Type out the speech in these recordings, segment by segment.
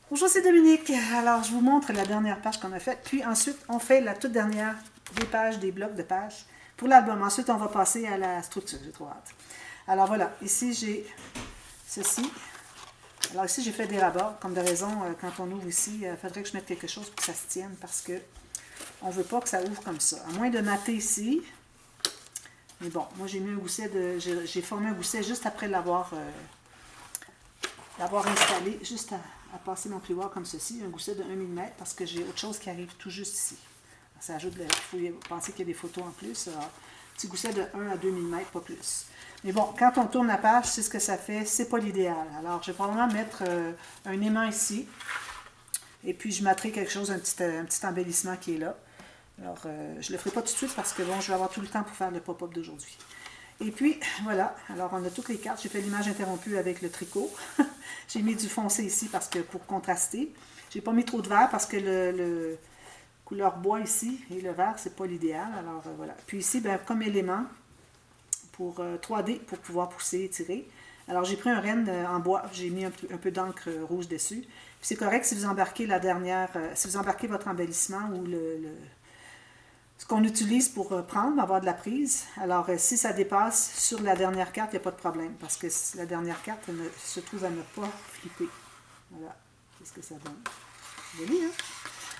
Bonjour, c'est Dominique. Alors, je vous montre la dernière page qu'on a faite. Puis ensuite, on fait la toute dernière des pages, des blocs de pages pour l'album. Ensuite, on va passer à la structure. J'ai trop hâte. Alors voilà, ici j'ai ceci. Alors ici, j'ai fait des rabats. Comme de raison, quand on ouvre ici, il faudrait que je mette quelque chose pour que ça se tienne parce que on ne veut pas que ça ouvre comme ça. À moins de mater ici. Mais bon, moi j'ai mis un gousset de. J'ai formé un gousset juste après l'avoir installé, juste à passer mon plioir comme ceci, un gousset de 1 mm, parce que j'ai autre chose qui arrive tout juste ici. Alors, ça ajoute, il faut penser qu'il y a des photos en plus. Alors, petit gousset de 1 à 2 mm, pas plus. Mais bon, quand on tourne la page, c'est ce que ça fait, c'est pas l'idéal. Alors, je vais probablement mettre un aimant ici, et puis je mettrai quelque chose, un petit embellissement qui est là. Alors, je ne le ferai pas tout de suite parce que bon, je vais avoir tout le temps pour faire le pop-up d'aujourd'hui. Et puis, voilà, alors on a toutes les cartes. J'ai fait l'image interrompue avec le tricot. J'ai mis du foncé ici parce que pour contraster. J'ai pas mis trop de vert parce que le couleur bois ici et le vert, c'est pas l'idéal. Alors, voilà. Puis ici, ben, comme élément, pour 3D, pour pouvoir pousser et tirer. Alors, j'ai pris un renne en bois. J'ai mis un peu d'encre rouge dessus. Puis c'est correct si vous embarquez la dernière, si vous embarquez votre embellissement ou ce qu'on utilise pour prendre, avoir de la prise. Alors, si ça dépasse sur la dernière carte, il n'y a pas de problème, parce que la dernière carte se trouve à ne pas flipper. Voilà, qu'est-ce que ça donne. Joli, hein?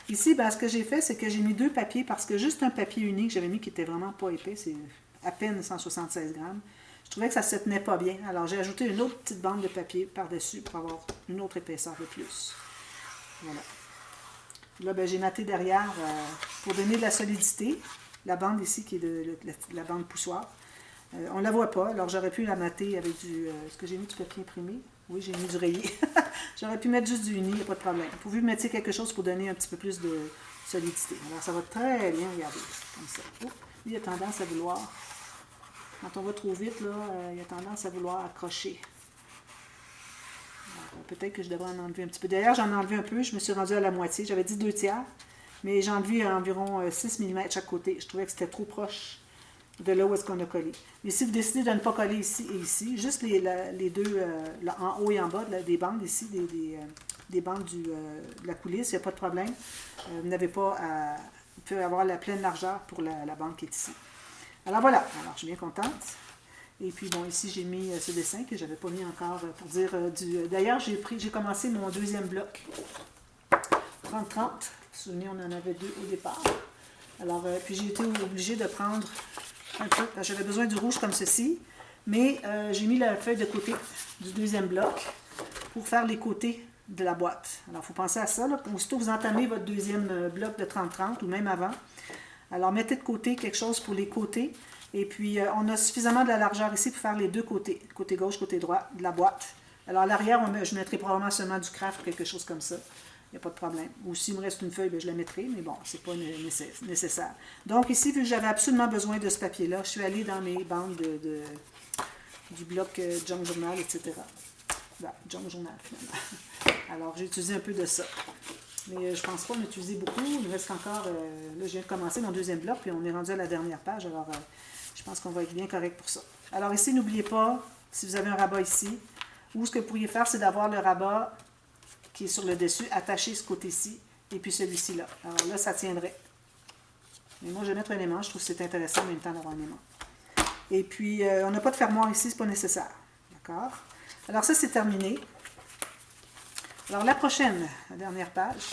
Ici, ben, ce que j'ai fait, c'est que j'ai mis 2 papiers, parce que juste un papier unique, j'avais mis qui était vraiment pas épais, c'est à peine 176 grammes. Je trouvais que ça ne se tenait pas bien. Alors, j'ai ajouté une autre petite bande de papier par-dessus pour avoir une autre épaisseur de plus. Voilà. Là, ben, j'ai maté derrière pour donner de la solidité. La bande ici, qui est la bande poussoir. On ne la voit pas, alors j'aurais pu la mater avec du... Est-ce que j'ai mis du papier imprimé? Oui, j'ai mis du rayé. J'aurais pu mettre juste du uni, il n'y a pas de problème. Pourvu mettre quelque chose pour donner un petit peu plus de solidité. Alors, ça va très bien, regardez, comme ça. Oh, lui, il a tendance à vouloir... Quand on va trop vite, là, il a tendance à vouloir accrocher. Peut-être que je devrais en enlever un petit peu. D'ailleurs, j'en ai enlevé un peu. Je me suis rendue à la moitié. J'avais dit 2 tiers. Mais j'ai enlevé environ 6 mm chaque côté. Je trouvais que c'était trop proche de là où est-ce qu'on a collé. Mais si vous décidez de ne pas coller ici et ici, juste les deux, en haut et en bas, des bandes ici, des bandes de la coulisse, il n'y a pas de problème. Vous n'avez pas à... Vous pouvez avoir la pleine largeur pour la bande qui est ici. Alors voilà. Alors, je suis bien contente. Et puis, bon, ici, j'ai mis ce dessin que je n'avais pas mis encore pour dire du... D'ailleurs, j'ai commencé mon deuxième bloc. 30-30. Vous vous souvenez, on en avait 2 au départ. Alors, puis j'ai été obligée de prendre un peu, parce que j'avais besoin du rouge comme ceci, mais j'ai mis la feuille de côté du deuxième bloc pour faire les côtés de la boîte. Alors, il faut penser à ça. Là. Aussitôt vous entamez votre deuxième bloc de 30-30 ou même avant, alors mettez de côté quelque chose pour les côtés. Et puis, on a suffisamment de la largeur ici pour faire les deux côtés, côté gauche, côté droit de la boîte. Alors, à l'arrière, je mettrai probablement seulement du craft ou quelque chose comme ça. Il n'y a pas de problème. Ou s'il me reste une feuille, bien, je la mettrai, mais bon, c'est pas nécessaire. Donc ici, vu que j'avais absolument besoin de ce papier-là, je suis allée dans mes bandes du bloc Junk Journal, etc. Ben, Junk Journal, finalement. Alors, j'ai utilisé un peu de ça. Mais je pense pas en utiliser beaucoup. Il me reste encore... là, je viens de commencer mon deuxième bloc, puis on est rendu à la dernière page. Alors, je pense qu'on va être bien correct pour ça. Alors ici, n'oubliez pas, si vous avez un rabat ici, ou ce que vous pourriez faire, c'est d'avoir le rabat qui est sur le dessus, attaché ce côté-ci, et puis celui-ci là. Alors là, ça tiendrait. Mais moi, je vais mettre un aimant. Je trouve que c'est intéressant en même temps d'avoir un aimant. Et puis, on n'a pas de fermoir ici, c'est pas nécessaire. D'accord? Alors ça, c'est terminé. Alors la prochaine, la dernière page.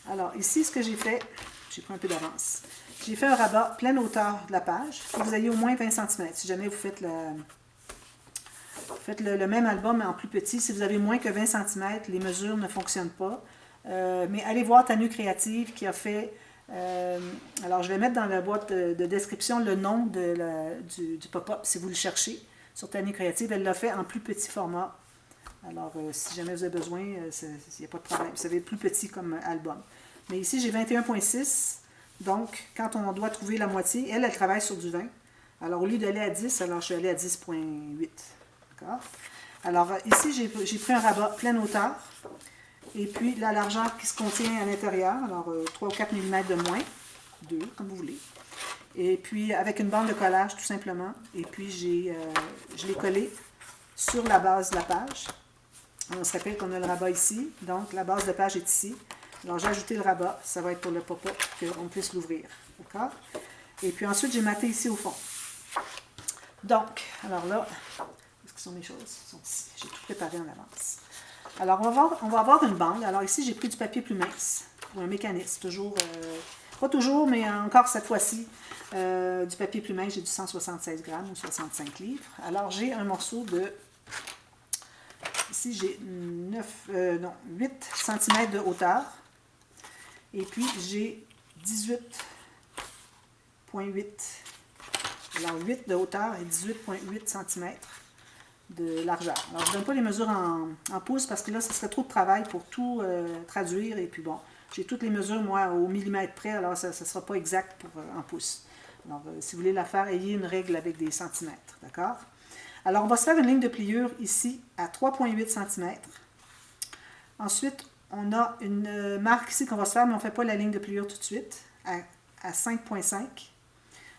Alors ici, ce que j'ai fait, j'ai pris un peu d'avance. J'ai fait un rabat pleine hauteur de la page. Il faut que vous ayez au moins 20 cm. Si jamais vous faites le même album mais en plus petit, si vous avez moins que 20 cm, les mesures ne fonctionnent pas. Mais allez voir Tanu Créative qui a fait... alors je vais mettre dans la boîte de description le nom du pop-up si vous le cherchez sur Tanu Créative. Elle l'a fait en plus petit format. Alors, si jamais vous avez besoin, il n'y a pas de problème. Vous savez, plus petit comme album. Mais ici, j'ai 21,6. Donc, quand on doit trouver la moitié, elle travaille sur du 20. Alors, au lieu d'aller à 10, alors je suis allée à 10,8. D'accord? Alors, ici, j'ai pris un rabat pleine hauteur. Et puis, la largeur qui se contient à l'intérieur. Alors, 3 ou 4 mm de moins. 2, comme vous voulez. Et puis, avec une bande de collage, tout simplement. Et puis, je l'ai collé sur la base de la page. On se rappelle qu'on a le rabat ici, donc la base de page est ici. Alors j'ai ajouté le rabat, ça va être pour le pop-up, qu'on puisse l'ouvrir. D'accord? Et puis ensuite, j'ai maté ici au fond. Donc, alors là, où est-ce que sont mes choses? Ils sont ici. J'ai tout préparé en avance. Alors, on va avoir une bande. Alors ici, j'ai pris du papier plus mince pour un mécanisme. Toujours, pas toujours, mais encore cette fois-ci, du papier plus mince, j'ai du 176 grammes ou 65 livres. Alors, j'ai un morceau de... Ici, j'ai 8 cm de hauteur. Et puis, j'ai 18,8. Alors, 8 de hauteur et 18,8 cm de largeur. Alors, je ne donne pas les mesures en pouces parce que là, ce serait trop de travail pour tout traduire. Et puis bon, j'ai toutes les mesures, moi, au millimètre près, alors ça ne sera pas exact pour, en pouces. Alors, si vous voulez la faire, ayez une règle avec des centimètres, d'accord? Alors, on va se faire une ligne de pliure ici à 3,8 cm. Ensuite, on a une marque ici qu'on va se faire, mais on ne fait pas la ligne de pliure tout de suite, à 5,5.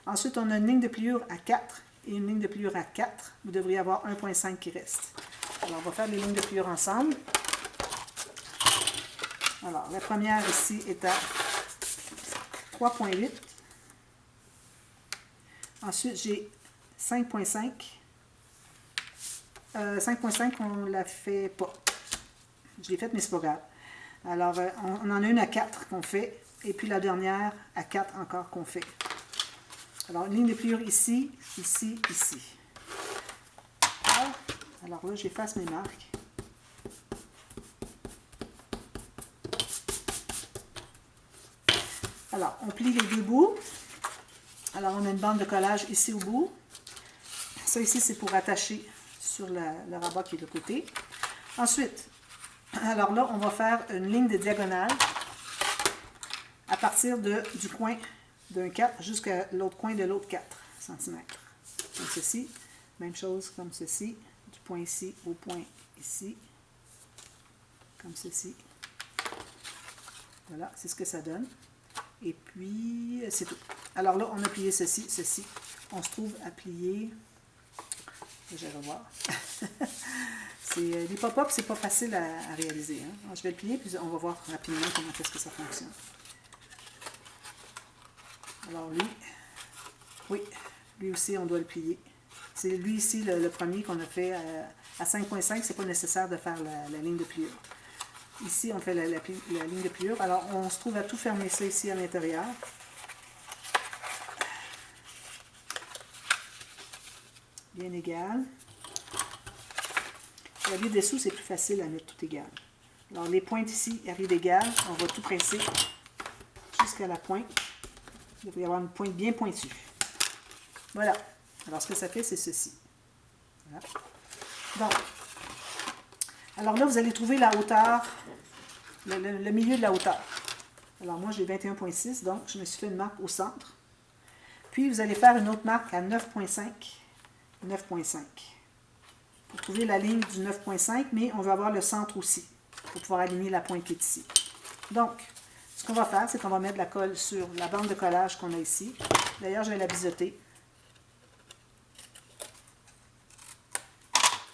Ensuite, on a une ligne de pliure à 4 et une ligne de pliure à 4. Vous devriez avoir 1,5 qui reste. Alors, on va faire les lignes de pliure ensemble. Alors, la première ici est à 3,8. Ensuite, j'ai 5,5. 5,5, on ne la fait pas. Je l'ai faite, mais c'est pas grave. Alors, on en a une à 4 qu'on fait, et puis la dernière à 4 encore qu'on fait. Alors, une ligne de pliure ici, ici, ici. Alors là, j'efface mes marques. Alors, on plie les deux bouts. Alors, on a une bande de collage ici au bout. Ça ici, c'est pour attacher sur le rabat qui est de côté. Ensuite, alors là, on va faire une ligne de diagonale à partir du coin d'un 4 jusqu'à l'autre coin de l'autre 4 cm. Comme ceci. Même chose comme ceci. Du point ici au point ici. Comme ceci. Voilà, c'est ce que ça donne. Et puis, c'est tout. Alors là, on a plié ceci, ceci. On se trouve à plier... Je vais revoir. Les pop-ups, c'est pas facile à réaliser. Hein? Alors, je vais le plier, puis on va voir rapidement comment est-ce que ça fonctionne. Alors lui, oui, lui aussi, on doit le plier. C'est lui ici, le premier qu'on a fait à 5,5, c'est pas nécessaire de faire la ligne de pliure. Ici, on fait la ligne de pliure. Alors, on se trouve à tout fermer ça ici à l'intérieur. Bien égal. La ligne dessous, c'est plus facile à mettre tout égal. Alors, les pointes ici arrivent égales. On va tout presser jusqu'à la pointe. Il devrait y avoir une pointe bien pointue. Voilà. Alors, ce que ça fait, c'est ceci. Voilà. Donc, alors là, vous allez trouver la hauteur, le milieu de la hauteur. Alors, moi, j'ai 21,6, donc je me suis fait une marque au centre. Puis, vous allez faire une autre marque à 9,5. 9,5. Pour trouver la ligne du 9,5, mais on veut avoir le centre aussi, pour pouvoir aligner la pointe qui est ici. Donc, ce qu'on va faire, c'est qu'on va mettre de la colle sur la bande de collage qu'on a ici. D'ailleurs, je vais la biseauter.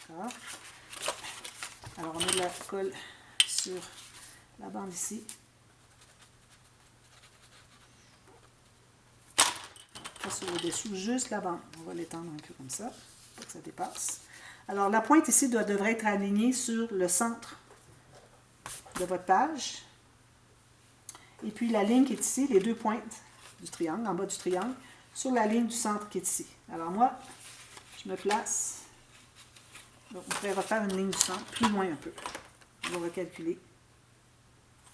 D'accord. Alors, on met de la colle sur la bande ici. Pas sur le dessous, juste la bande. On va l'étendre un peu comme ça, pour que ça dépasse. Alors, la pointe ici devrait être alignée sur le centre de votre page. Et puis, la ligne qui est ici, les deux pointes du triangle, en bas du triangle, sur la ligne du centre qui est ici. Alors, moi, je me place. Donc, on pourrait refaire une ligne du centre, plus loin un peu. On va recalculer.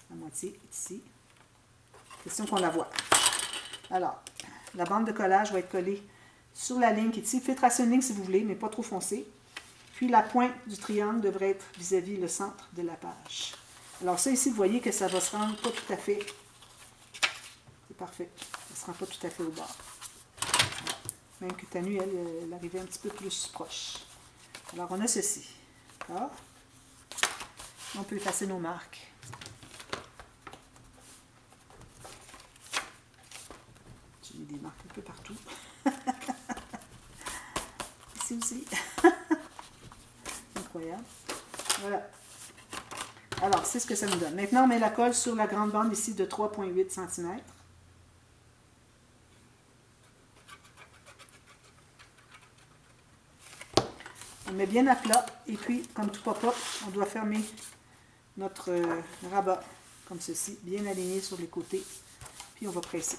La moitié est ici. Question qu'on la voit. Alors, la bande de collage va être collée sur la ligne qui est ici. Vous pouvez tracer une ligne si vous voulez, mais pas trop foncée. Puis la pointe du triangle devrait être vis-à-vis le centre de la page. Alors ça ici, vous voyez que ça va se rendre pas tout à fait. C'est parfait. Ça ne se rend pas tout à fait au bord. Voilà. Même que Tanu, elle arrivait un petit peu plus proche. Alors on a ceci. D'accord? On peut effacer nos marques. J'ai mis des marques un peu partout. Ici aussi. Incroyable. Voilà. Alors, c'est ce que ça nous donne. Maintenant, on met la colle sur la grande bande ici de 3,8 cm. On met bien à plat et puis, comme tout pop-up, on doit fermer notre rabat comme ceci, bien aligné sur les côtés. Puis on va presser.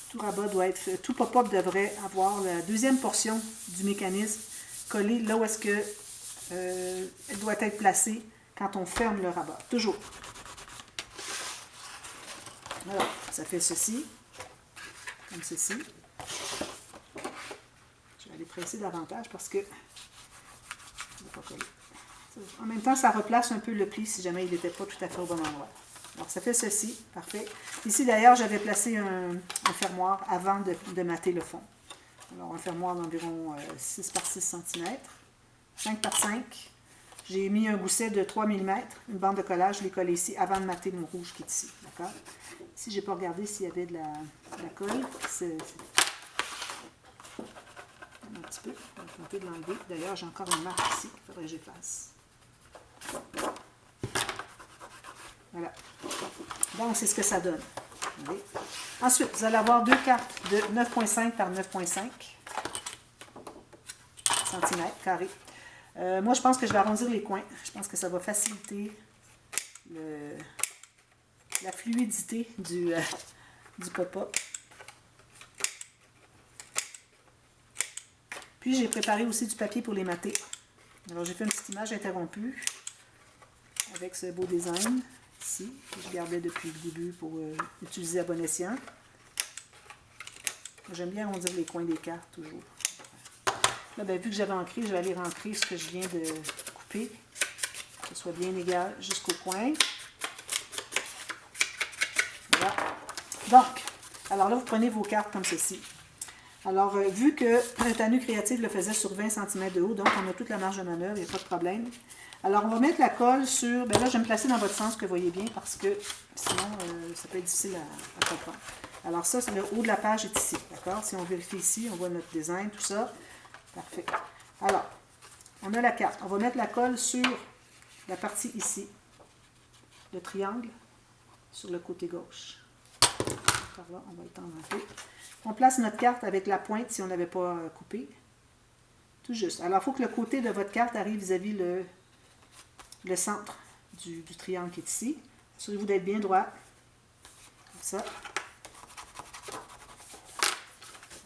Tout rabat doit être, tout pop-up devrait avoir la deuxième portion du mécanisme collée là où est-ce que elle doit être placée quand on ferme le rabat. Toujours. Alors, ça fait ceci, comme ceci. Je vais aller presser davantage parce que je ne vais pas coller. En même temps, ça replace un peu le pli si jamais il n'était pas tout à fait au bon endroit. Alors, ça fait ceci, parfait. Ici, d'ailleurs, j'avais placé un fermoir avant de mater le fond. Alors, un fermoir d'environ 6 par 6 cm, 5 par 5. J'ai mis un gousset de 3 mm, une bande de collage, je l'ai collé ici avant de mater mon rouge qui est ici. D'accord? Ici, je n'ai pas regardé s'il y avait de la colle. C'est un petit peu, je vais tenter de l'enlever. D'ailleurs, j'ai encore une marque ici qu'il faudrait que j'efface. Voilà. Donc, c'est ce que ça donne. Oui. Ensuite, vous allez avoir deux cartes de 9,5 par 9,5 cm carrés. Moi, je pense que je vais arrondir les coins. Je pense que ça va faciliter la fluidité du pop-up. Puis, j'ai préparé aussi du papier pour les mater. Alors, j'ai fait une petite image interrompue avec ce beau design ici, que je gardais depuis le début pour utiliser à bon escient. J'aime bien arrondir les coins des cartes, toujours. Là, ben, vu que j'avais ancré, je vais aller ancrer ce que je viens de couper, que ce soit bien égal jusqu'au coin. Voilà. Donc, alors là, vous prenez vos cartes comme ceci. Alors, vu que Tanu Créative le faisait sur 20 cm de haut, donc on a toute la marge de manœuvre, il n'y a pas de problème. Alors, on va mettre la colle sur... Bien là, je vais me placer dans votre sens que vous voyez bien parce que sinon, ça peut être difficile à comprendre. Alors ça, le haut de la page est ici, d'accord? Si on vérifie ici, on voit notre design, tout ça. Parfait. Alors, on a la carte. On va mettre la colle sur la partie ici, le triangle, sur le côté gauche. Par là, on va étendre un peu. On place notre carte avec la pointe si on n'avait pas coupé. Tout juste. Alors, il faut que le côté de votre carte arrive vis-à-vis le centre du triangle qui est ici. Assurez-vous d'être bien droit. Comme ça.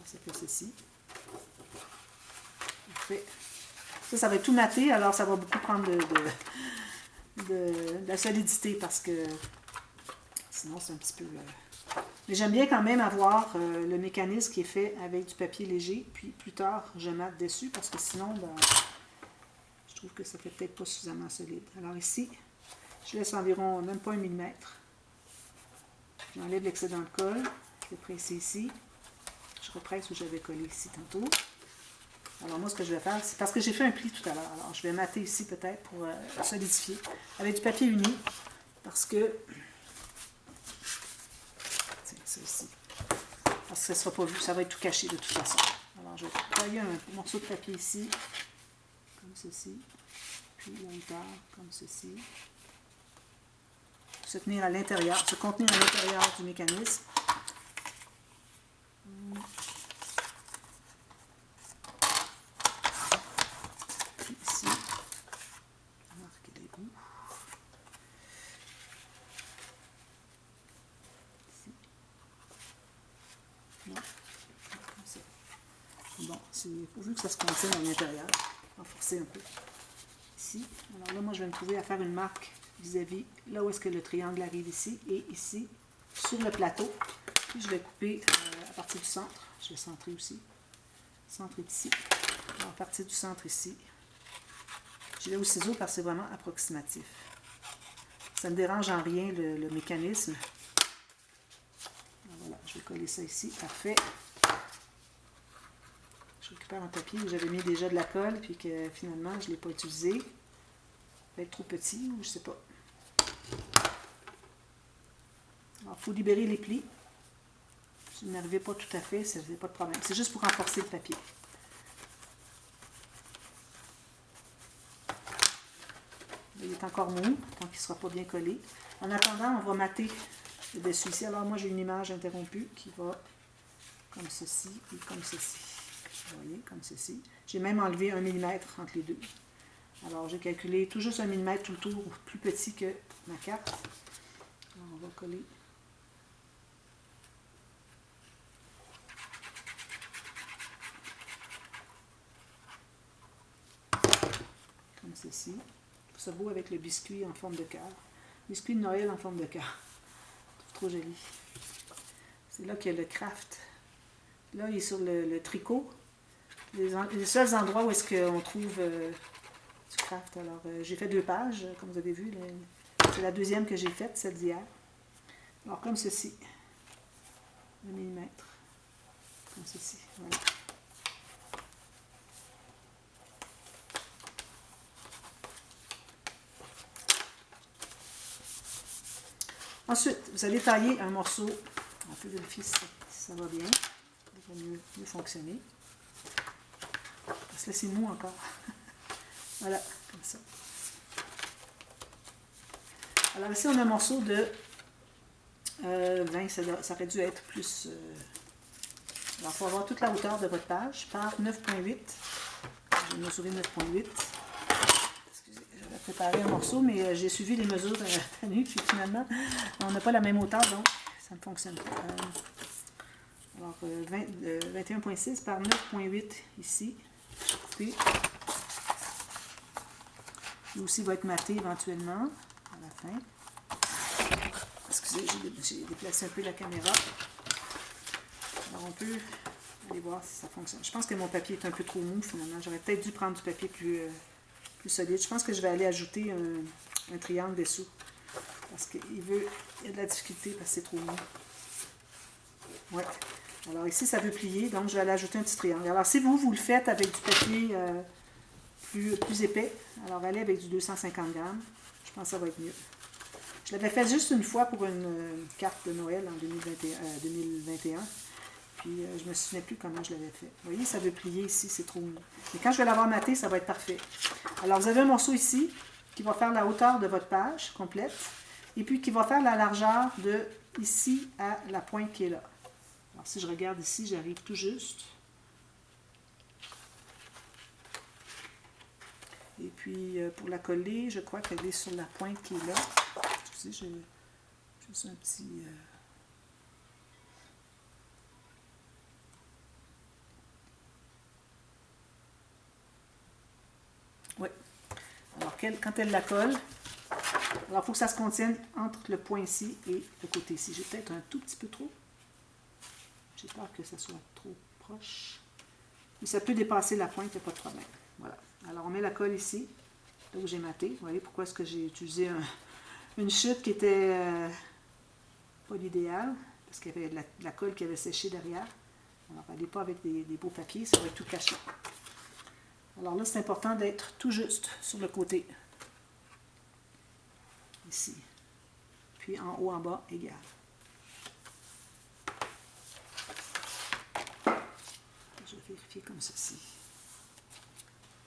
Ça fait ceci. Parfait. Ça va être tout maté, alors ça va beaucoup prendre de la solidité parce que sinon c'est un petit peu... Mais j'aime bien quand même avoir le mécanisme qui est fait avec du papier léger, puis plus tard je mate dessus parce que sinon ben, je trouve que ça fait peut-être pas suffisamment solide. Alors ici, je laisse environ même pas 1 mm. J'enlève l'excédent de colle, je vais presser ici. Je represse où j'avais collé ici tantôt. Alors moi ce que je vais faire, c'est parce que j'ai fait un pli tout à l'heure, alors je vais mater ici peut-être pour solidifier avec du papier uni parce que c'est ici. Parce que ça ne sera pas vu, ça va être tout caché de toute façon. Alors je vais tailler un morceau de papier ici, comme ceci, puis la hauteur, comme ceci. Se tenir à l'intérieur, se contenir à l'intérieur du mécanisme. Puis ici, marquer les bouts. Non, comme ça. Bon, c'est pourvu que ça se contienne à l'intérieur. On va forcer un peu. Ici. Alors là, moi, je vais me trouver à faire une marque vis-à-vis là où est-ce que le triangle arrive ici et ici, sur le plateau. Puis je vais couper à partir du centre. Je vais centrer aussi. Le centre est ici. Alors, à partir du centre ici. Je vais au ciseau parce que c'est vraiment approximatif. Ça ne dérange en rien le mécanisme. Voilà, je vais coller ça ici. Parfait. Je récupère un papier où j'avais mis déjà de la colle puis que finalement je ne l'ai pas utilisé. Il va être trop petit ou je ne sais pas. Alors, il faut libérer les plis. Si vous n'arrivez pas tout à fait, ça n'est pas de problème. C'est juste pour renforcer le papier. Il est encore mou, tant qu'il ne sera pas bien collé. En attendant, on va mater le dessus ici. Alors moi, j'ai une image interrompue qui va comme ceci et comme ceci. Vous voyez, comme ceci. J'ai même enlevé 1 mm entre les deux. Alors, j'ai calculé tout juste 1 mm tout le tour, plus petit que ma carte. Alors, on va coller. Comme ceci. C'est beau avec le biscuit en forme de cœur. Biscuit de Noël en forme de cœur. Trop joli. C'est là qu'il y a le craft. Là, il est sur le tricot. Les seuls endroits où est-ce qu'on trouve du craft. Alors, j'ai fait 2 pages, comme vous avez vu. C'est la deuxième que j'ai faite, celle d'hier. Alors, comme ceci. 1 mm. Comme ceci. Voilà. Ensuite, vous allez tailler un morceau. On peut vérifier si ça va bien. Ça va mieux fonctionner. Parce que là, c'est mou encore. Voilà, comme ça. Alors ici, on a un morceau de 20, ça aurait dû être plus... Alors, il faut avoir toute la hauteur de votre page par 9.8. J'ai mesuré 9.8. Excusez, j'avais préparé un morceau, mais j'ai suivi les mesures de la nuit, puis finalement, on n'a pas la même hauteur, donc ça ne fonctionne pas. Alors, 21.6 par 9.8 ici. Puis, lui aussi va être maté éventuellement à la fin. Excusez, j'ai déplacé un peu la caméra. Alors, on peut aller voir si ça fonctionne. Je pense que mon papier est un peu trop mou, finalement. J'aurais peut-être dû prendre du papier plus solide. Je pense que je vais aller ajouter un triangle dessous. Parce qu'il y a de la difficulté parce que c'est trop mou. Ouais. Alors ici, ça veut plier, donc je vais aller ajouter un petit triangle. Alors si vous le faites avec du papier plus épais, alors allez avec du 250 grammes. Je pense que ça va être mieux. Je l'avais fait juste une fois pour une carte de Noël en 2021. Puis je ne me souvenais plus comment je l'avais fait. Vous voyez, ça veut plier ici, c'est trop mou. Mais quand je vais l'avoir maté, ça va être parfait. Alors vous avez un morceau ici qui va faire la hauteur de votre page complète. Et puis qui va faire la largeur de ici à la pointe qui est là. Alors, si je regarde ici, j'arrive tout juste. Et puis, pour la coller, je crois qu'elle est sur la pointe qui est là. Excusez, j'ai juste un petit... Oui. Alors, quand elle la colle, alors il faut que ça se contienne entre le point ici et le côté ici. J'ai peut-être un tout petit peu trop. J'ai peur que ça soit trop proche. Mais ça peut dépasser la pointe, il n'y a pas de problème. Voilà. Alors, on met la colle ici, là où j'ai maté. Vous voyez pourquoi est-ce que j'ai utilisé une chute qui était pas l'idéal, parce qu'il y avait de la colle qui avait séché derrière. Alors, allez pas avec des beaux papiers, ça va être tout caché. Alors là, c'est important d'être tout juste sur le côté. Ici. Puis en haut, en bas, égal. Je vais vérifier comme ceci.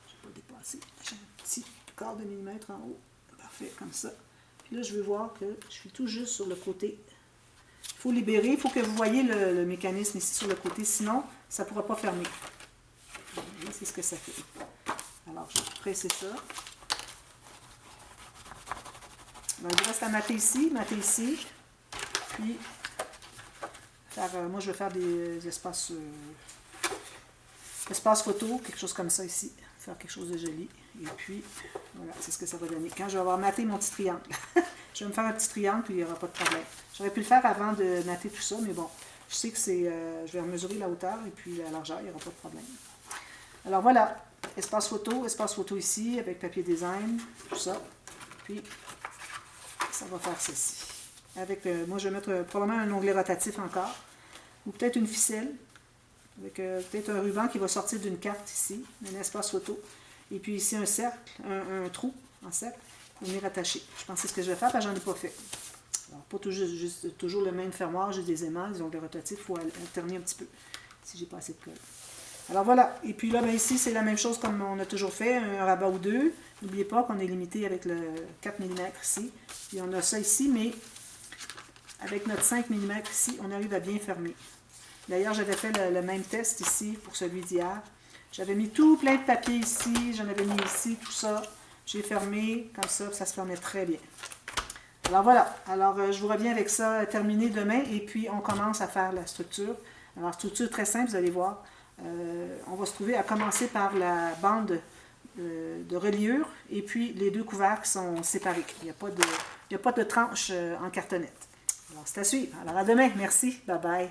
Je ne vais pas dépasser. J'ai un petit quart de millimètre en haut. Parfait, comme ça. Puis là, je vais voir que je suis tout juste sur le côté. Il faut libérer. Il faut que vous voyez le mécanisme ici sur le côté. Sinon, ça ne pourra pas fermer. C'est ce que ça fait. Alors, je vais presser ça. Alors, il reste à mater ici, puis moi je vais faire des espaces photo, quelque chose comme ça ici, faire quelque chose de joli, et puis voilà, c'est ce que ça va donner. Quand je vais avoir maté mon petit triangle, je vais me faire un petit triangle, puis il n'y aura pas de problème. J'aurais pu le faire avant de mater tout ça, mais bon, je sais que c'est, je vais mesurer la hauteur, et puis la largeur, il n'y aura pas de problème. Alors voilà, espace photo ici, avec papier design, tout ça, puis ça va faire ceci. Avec, moi, je vais mettre probablement un onglet rotatif encore, ou peut-être une ficelle, avec peut-être un ruban qui va sortir d'une carte ici, un espace photo, et puis ici un cercle, un trou en cercle, pour venir attacher. Je pense que c'est ce que je vais faire, parce que j'en ai pas fait. Alors, pas toujours le même fermoir, j'ai des aimants, des onglets rotatifs, il faut alterner un petit peu, si j'ai pas assez de colle. Alors voilà, et puis là, ben, ici, c'est la même chose comme on a toujours fait, un rabat ou deux. N'oubliez pas qu'on est limité avec le 4 mm ici. Puis on a ça ici, mais avec notre 5 mm ici, on arrive à bien fermer. D'ailleurs, j'avais fait le même test ici pour celui d'hier. J'avais mis tout plein de papier ici, j'en avais mis ici, tout ça. J'ai fermé comme ça se fermait très bien. Alors voilà, alors je vous reviens avec ça terminé demain et puis on commence à faire la structure. Alors structure très simple, vous allez voir. On va se trouver à commencer par la bande de reliure et puis les deux couvercles sont séparés. Il n'y a pas de tranche en cartonnette. Alors c'est à suivre. Alors à demain, merci, bye bye.